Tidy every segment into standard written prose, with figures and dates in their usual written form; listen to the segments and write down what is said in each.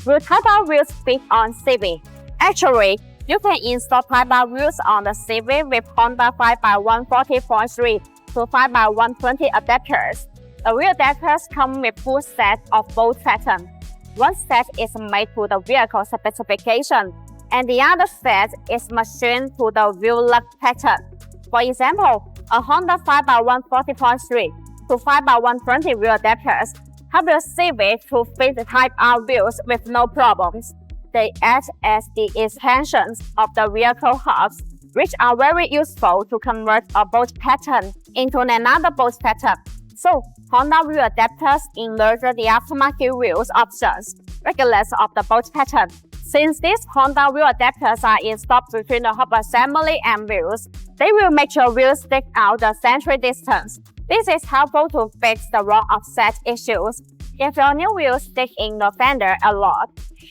Will type R wheels fit on Civic? Actually, you can install type R wheels on the Civic with Honda 5x140.3 to 5x120 adapters. The wheel adapters come with full set of both patterns. One set is made to the vehicle specification, and the other set is machined to the wheel lug pattern. For example, a Honda 5x140.3 to 5x120 wheel adapters help the Civic to fit the Type R wheels with no problems. They act as the extensions of the vehicle hubs, which are very useful to convert a bolt pattern into another bolt pattern. So, Honda wheel adapters enlarge the aftermarket wheels options, regardless of the bolt pattern. Since these Honda wheel adapters are installed between the hub assembly and wheels, they will make your wheels stick out the century distance. This is helpful to fix the wrong offset issues. If your new wheels stick in the fender a lot,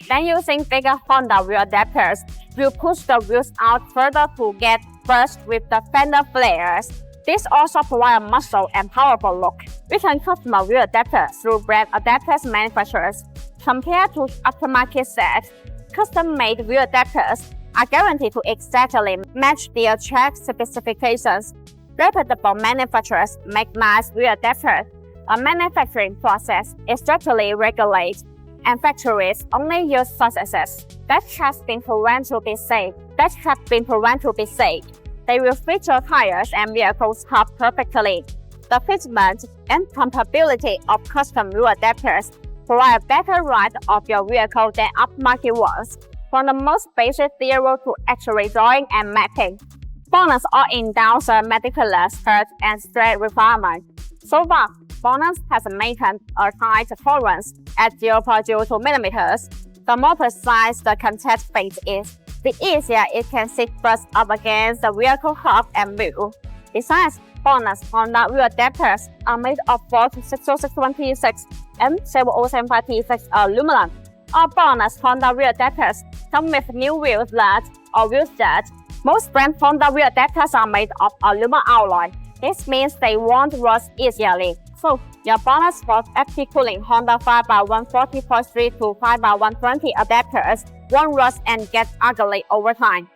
then using bigger Honda wheel adapters will push the wheels out further to get brushed with the fender flares. This also provides a muscle and powerful look. We can customize wheel adapters through brand adapters manufacturers. Compared to aftermarket sets, custom-made wheel adapters are guaranteed to exactly match their track specifications. Reputable manufacturers make nice wheel adapters. A manufacturing process is strictly regulated, and factories only use processes that have been proven to be safe. They will fit your tires and vehicles hub perfectly. The fitment and compatibility of custom wheel adapters provide a better ride of your vehicle than aftermarket ones, from the most basic theory to accurate drawing and mapping. BONOSS all endorse a meticulous cut and straight requirement. So far, BONOSS has maintained a tight tolerance at 0.02 mm. The more precise the contact fit is, the easier it can sit first up against the vehicle hub and wheel. Besides, BONOSS Honda wheel adapters are made of both 60626 and 70756 aluminum. All BONOSS Honda wheel adapters come with new wheel nuts or wheel studs. Most brand Honda wheel adapters are made of aluminum alloy. This means they won't rust easily. So, your BONOSS Sport active cooling Honda 5x140.3 to 5x120 adapters won't rust and get ugly over time.